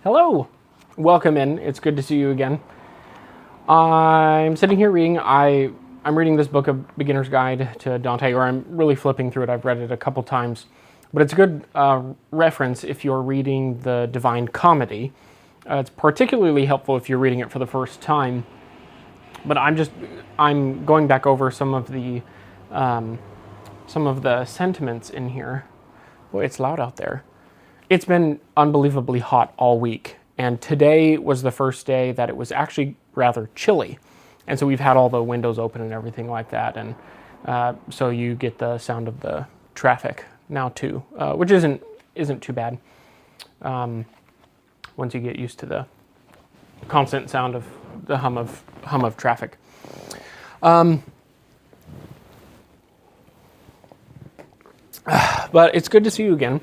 Hello, welcome in. It's good to see you again. I'm sitting here reading. I'm reading this book, A Beginner's Guide to Dante, or I'm really flipping through it. I've read it a couple times, but it's a good reference if you're reading the Divine Comedy. It's particularly helpful if you're reading it for the first time. But I'm going back over some of the sentiments in here. Boy, it's loud out there. It's been unbelievably hot all week, and today was the first day that it was actually rather chilly. And so we've had all the windows open and everything like that, and so you get the sound of the traffic now too, which isn't too bad once you get used to the constant sound of the hum of traffic. But it's good to see you again.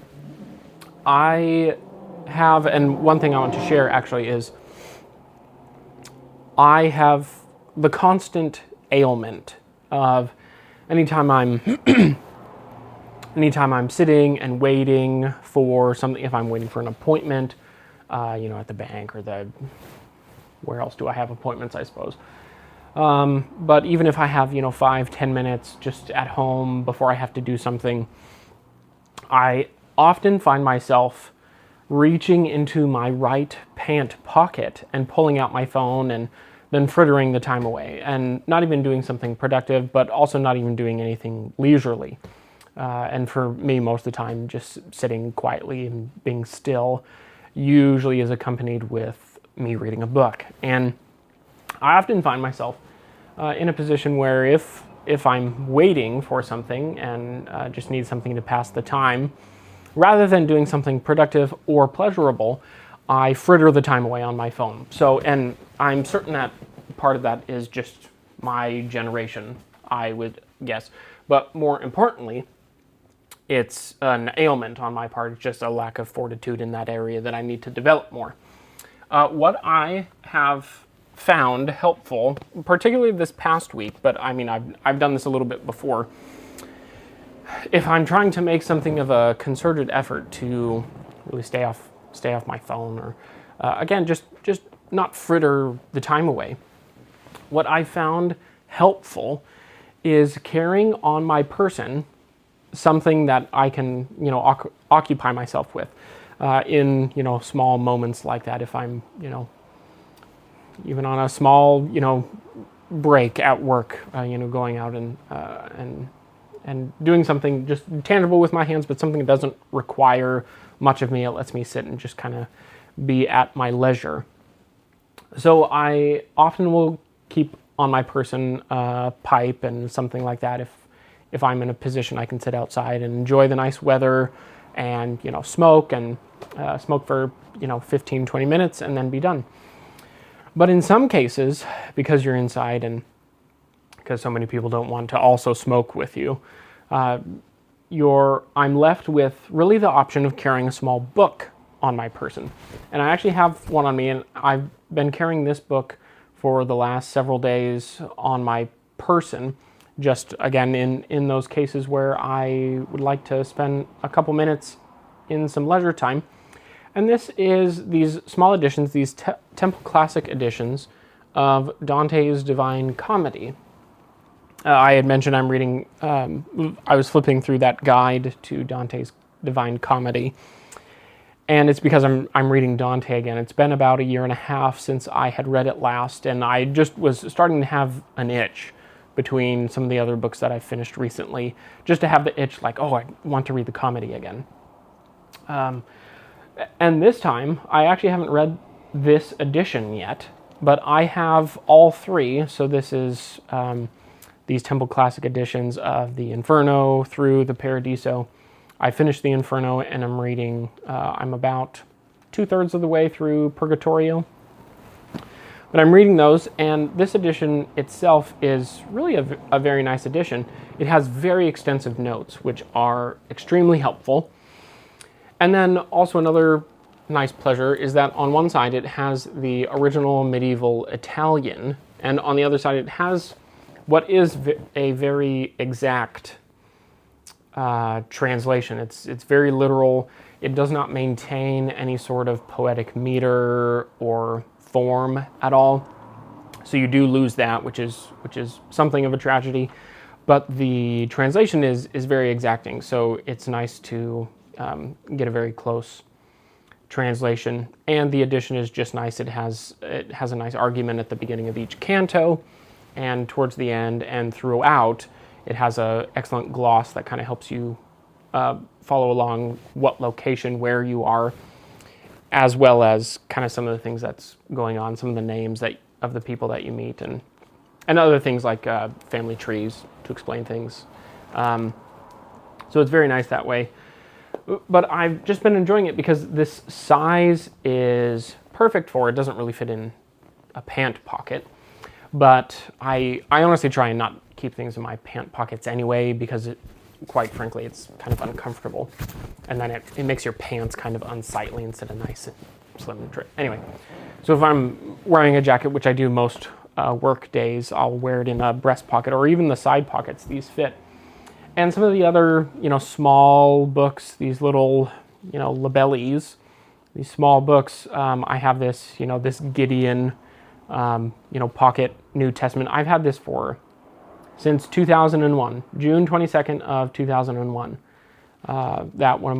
I have, and one thing I want to share actually is, I have the constant ailment of anytime I'm sitting and waiting for something, if I'm waiting for an appointment, at the bank or where else do I have appointments, I suppose. But even if I have, 5-10 minutes just at home before I have to do something, I often find myself reaching into my right pant pocket and pulling out my phone and then frittering the time away, and not even doing something productive, but also not even doing anything leisurely. And for me, most of the time, just sitting quietly and being still usually is accompanied with me reading a book. And I often find myself in a position where if I'm waiting for something and just need something to pass the time, rather than doing something productive or pleasurable, I fritter the time away on my phone. So, and I'm certain that part of that is just my generation, I would guess. But more importantly, it's an ailment on my part. It's just a lack of fortitude in that area that I need to develop more. What I have found helpful, particularly this past week, but I mean, I've done this a little bit before. If I'm trying to make something of a concerted effort to really stay off my phone, or again, just not fritter the time away, what I found helpful is carrying on my person something that I can, occupy myself with in, small moments like that. If I'm, even on a small, break at work, going out and doing something just tangible with my hands, but something that doesn't require much of me. It lets me sit and just kind of be at my leisure. So I often will keep on my person a pipe and something like that if I'm in a position I can sit outside and enjoy the nice weather and, smoke for, 15-20 minutes and then be done. But in some cases, because you're inside and because so many people don't want to also smoke with you, I'm left with really the option of carrying a small book on my person. And I actually have one on me, and I've been carrying this book for the last several days on my person, just again in those cases where I would like to spend a couple minutes in some leisure time. And this is these small editions, these Temple Classic editions of Dante's Divine Comedy. I had mentioned I'm reading, I was flipping through that guide to Dante's Divine Comedy, and it's because I'm reading Dante again. It's been about 1.5 years since I had read it last, and I just was starting to have an itch between some of the other books that I've finished recently, just to have the itch like, oh, I want to read the comedy again. And this time, I actually haven't read this edition yet, but I have all three, so this is these Temple Classic editions of the Inferno through the Paradiso. I finished the Inferno and I'm reading, I'm about 2/3 of the way through Purgatorio. But I'm reading those, and this edition itself is really a very nice edition. It has very extensive notes, which are extremely helpful. And then also another nice pleasure is that on one side it has the original medieval Italian, and on the other side it has what is a very exact translation. It's very literal. It does not maintain any sort of poetic meter or form at all. So you do lose that, which is something of a tragedy. But the translation is very exacting. So it's nice to get a very close translation. And the edition is just nice. It has a nice argument at the beginning of each canto, and towards the end and throughout, it has an excellent gloss that kind of helps you follow along what location, where you are, as well as kind of some of the things that's going on, some of the names of the people that you meet, and other things like family trees to explain things. So it's very nice that way. But I've just been enjoying it because this size is perfect for it. It doesn't really fit in a pant pocket. But I honestly try and not keep things in my pant pockets anyway, because quite frankly, it's kind of uncomfortable. And then it makes your pants kind of unsightly instead of nice and slim and trim. Anyway, so if I'm wearing a jacket, which I do most work days, I'll wear it in a breast pocket or even the side pockets. These fit. And some of the other, small books, these little, Libellis, these small books, I have this, this Gideon, pocket New Testament. I've had this since 2001, June 22nd of 2001. That one of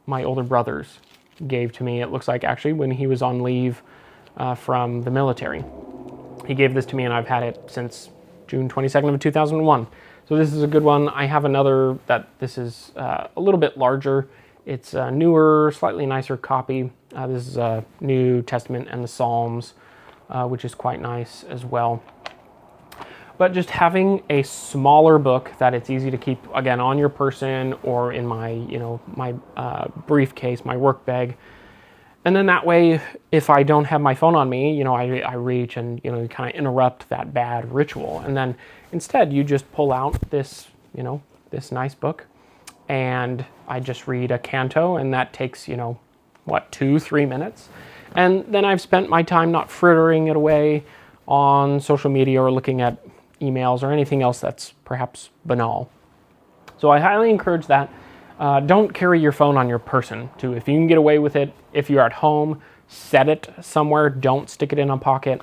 my older brothers gave to me. It looks like actually when he was on leave from the military. He gave this to me, and I've had it since June 22nd of 2001. So this is a good one. I have another this is a little bit larger. It's a newer, slightly nicer copy. This is a New Testament and the Psalms, which is quite nice as well. But just having a smaller book that it's easy to keep, again, on your person or in my, my briefcase, my work bag. And then that way, if I don't have my phone on me, I reach and, you kind of interrupt that bad ritual. And then instead, you just pull out this, this nice book, and I just read a canto, and that takes, 2-3 minutes. And then I've spent my time not frittering it away on social media or looking at emails or anything else that's perhaps banal. So I highly encourage that. Don't carry your phone on your person, too. If you can get away with it, if you're at home, set it somewhere. Don't stick it in a pocket.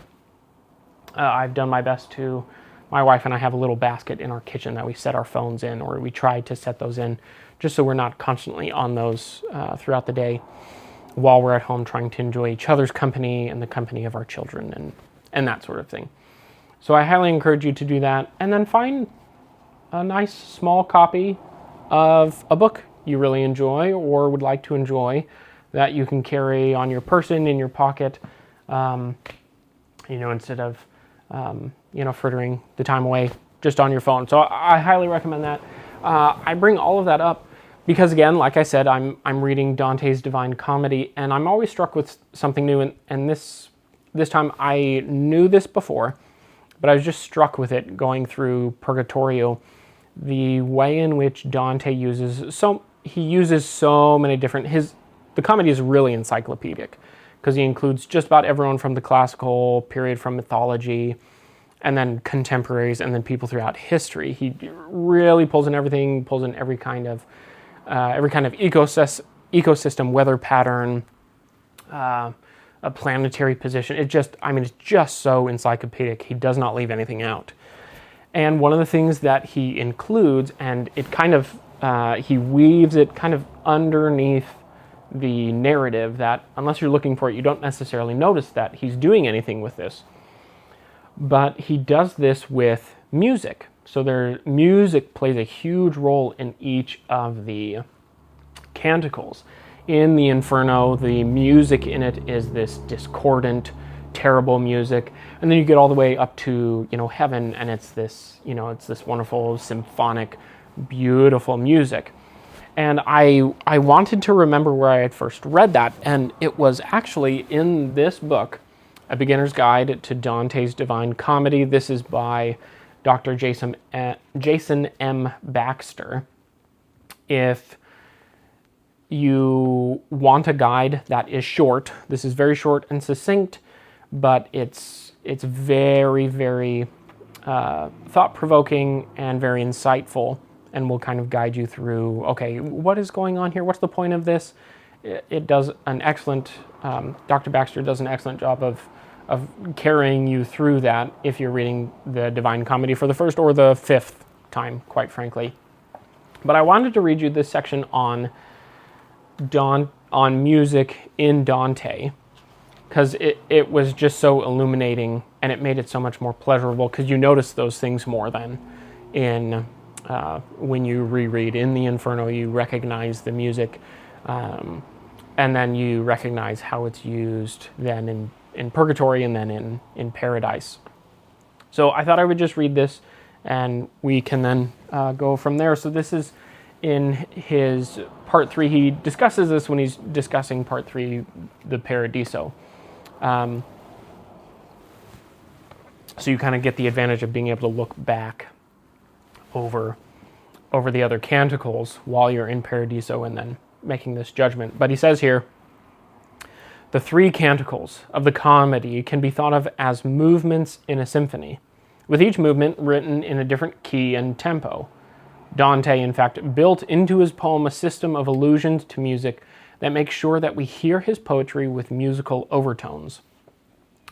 I've done my best to. My wife and I have a little basket in our kitchen that we set our phones in, or we try to set those in, just so we're not constantly on those throughout the day while we're at home trying to enjoy each other's company and the company of our children and that sort of thing. So I highly encourage you to do that, and then find a nice small copy of a book you really enjoy or would like to enjoy that you can carry on your person, in your pocket, instead of, frittering the time away just on your phone. So I highly recommend that. I bring all of that up because, again, like I said, I'm reading Dante's Divine Comedy, and I'm always struck with something new, and this time I knew this before, but I was just struck with it going through Purgatorio, the way in which Dante uses so many different, the comedy is really encyclopedic because he includes just about everyone from the classical period, from mythology, and then contemporaries, and then people throughout history. He really pulls in everything, pulls in every kind of ecosystem, weather pattern, a planetary position. It's just so encyclopedic. He does not leave anything out. And one of the things that he includes, and it kind of, he weaves it kind of underneath the narrative, that unless you're looking for it, you don't necessarily notice that he's doing anything with this. But he does this with music. So music plays a huge role in each of the canticles. In the Inferno, the music in it is this discordant, terrible music, and then you get all the way up to heaven, and it's this wonderful symphonic, beautiful music. And I wanted to remember where I had first read that, and it was actually in this book, A Beginner's Guide to Dante's Divine Comedy. This is by Dr. Jason M. Baxter. If you want a guide that is short, this is very short and succinct, but it's very, very thought-provoking and very insightful and we'll kind of guide you through, okay, what is going on here? What's the point of this? It does an excellent, Dr. Baxter does an excellent job of carrying you through that if you're reading the Divine Comedy for the first or the fifth time, quite frankly. But I wanted to read you this section on music in Dante, because it was just so illuminating, and it made it so much more pleasurable, because you notice those things more than in when you reread in the Inferno. You recognize the music, and then you recognize how it's used then in Purgatory and then in Paradise. So I thought I would just read this, and we can then go from there. So this is in his part 3. He discusses this when he's discussing part 3, the Paradiso. So you kind of get the advantage of being able to look back over the other canticles while you're in Paradiso and then making this judgment. But he says here, the 3 canticles of the comedy can be thought of as movements in a symphony, with each movement written in a different key and tempo. Dante, in fact, built into his poem a system of allusions to music that makes sure that we hear his poetry with musical overtones.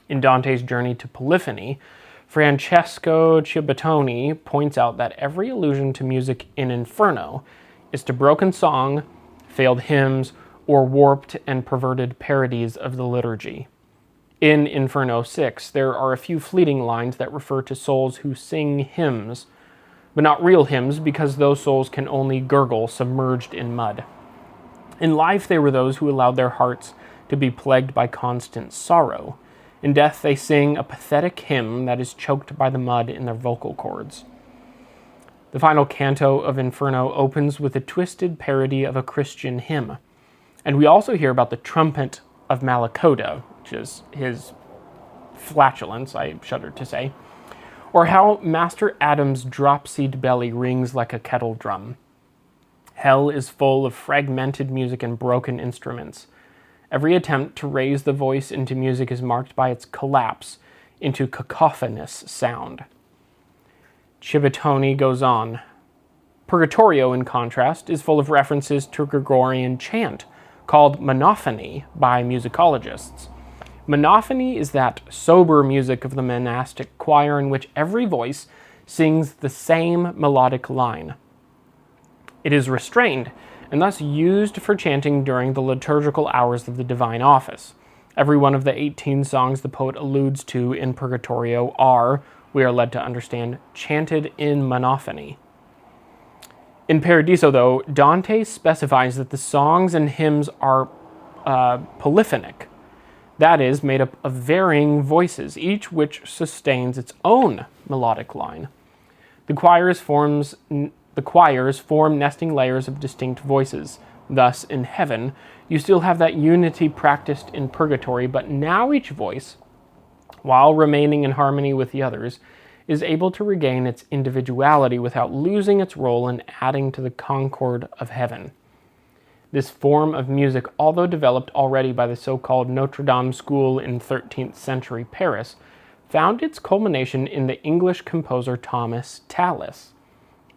In Dante's Journey to Polyphony, Francesco Ciabattoni points out that every allusion to music in Inferno is to broken song, failed hymns, or warped and perverted parodies of the liturgy. In Inferno 6, there are a few fleeting lines that refer to souls who sing hymns, but not real hymns, because those souls can only gurgle submerged in mud. In life, they were those who allowed their hearts to be plagued by constant sorrow. In death, they sing a pathetic hymn that is choked by the mud in their vocal cords. The final canto of Inferno opens with a twisted parody of a Christian hymn. And we also hear about the trumpet of Malacoda, which is his flatulence, I shudder to say, or how Master Adam's drop-seed belly rings like a kettle drum. Hell is full of fragmented music and broken instruments. Every attempt to raise the voice into music is marked by its collapse into cacophonous sound. Ciabattoni goes on. Purgatorio, in contrast, is full of references to Gregorian chant, called monophony by musicologists. Monophony is that sober music of the monastic choir in which every voice sings the same melodic line. It is restrained, and thus used for chanting during the liturgical hours of the divine office. Every one of the 18 songs the poet alludes to in Purgatorio are, we are led to understand, chanted in monophony. In Paradiso, though, Dante specifies that the songs and hymns are polyphonic, that is, made up of varying voices, each which sustains its own melodic line. The choirs form nesting layers of distinct voices. Thus, in heaven, you still have that unity practiced in Purgatory, but now each voice, while remaining in harmony with the others, is able to regain its individuality without losing its role in adding to the concord of heaven. This form of music, although developed already by the so-called Notre Dame school in 13th century Paris, found its culmination in the English composer Thomas Tallis.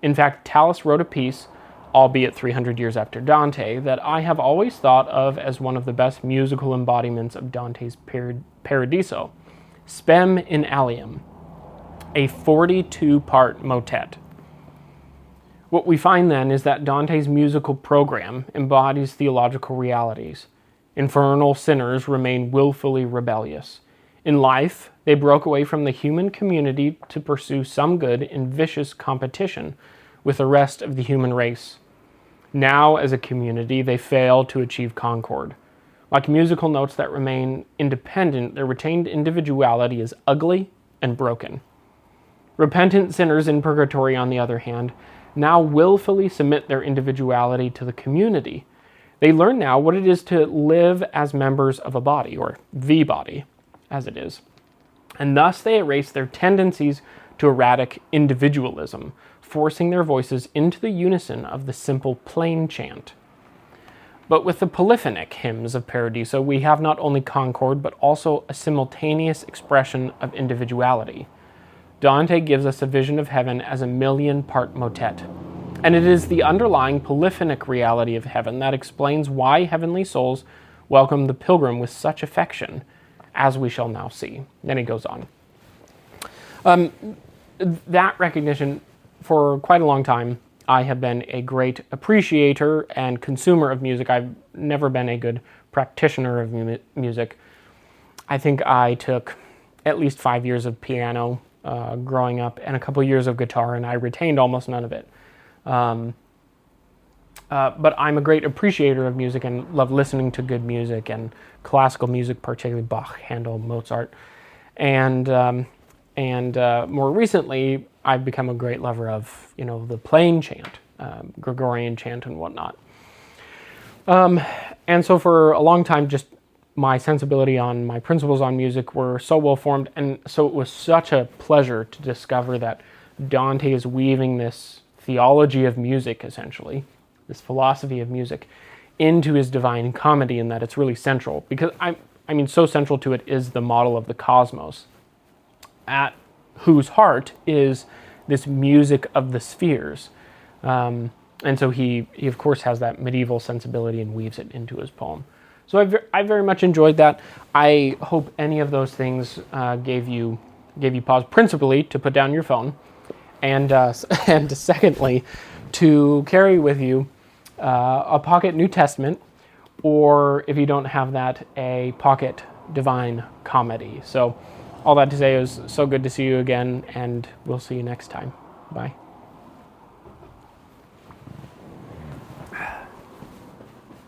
In fact, Tallis wrote a piece, albeit 300 years after Dante, that I have always thought of as one of the best musical embodiments of Dante's Paradiso, Spem in Alium, a 42-part motet. What we find then is that Dante's musical program embodies theological realities. Infernal sinners remain willfully rebellious. In life, they broke away from the human community to pursue some good in vicious competition with the rest of the human race. Now, as a community, they fail to achieve concord. Like musical notes that remain independent, their retained individuality is ugly and broken. Repentant sinners in Purgatory, on the other hand, now willfully submit their individuality to the community. They learn now what it is to live as members of a body, or the body, as it is. And thus they erase their tendencies to erratic individualism, forcing their voices into the unison of the simple plain chant. But with the polyphonic hymns of Paradiso, we have not only concord, but also a simultaneous expression of individuality. Dante gives us a vision of heaven as a million-part motet, And it is the underlying polyphonic reality of heaven that explains why heavenly souls welcome the pilgrim with such affection, as we shall now see. Then he goes on. That recognition, for quite a long time, I have been a great appreciator and consumer of music. I've never been a good practitioner of music. I think I took at least 5 years of piano growing up and a couple years of guitar, and I retained almost none of it. But I'm a great appreciator of music and love listening to good music and classical music, particularly Bach, Handel, Mozart. And more recently, I've become a great lover of, the plain chant, Gregorian chant and whatnot. And so for a long time, just my sensibility on my principles on music were so well formed, and so it was such a pleasure to discover that Dante is weaving this theology of music, essentially, this philosophy of music, into his Divine Comedy, and that it's really central. Because, so central to it is the model of the cosmos, at whose heart is this music of the spheres. And so he of course has that medieval sensibility and weaves it into his poem. So I very much enjoyed that. I hope any of those things gave you pause, principally to put down your phone, and secondly, to carry with you a pocket New Testament, or if you don't have that, a pocket Divine Comedy. So all that to say, is so good to see you again, and we'll see you next time. Bye.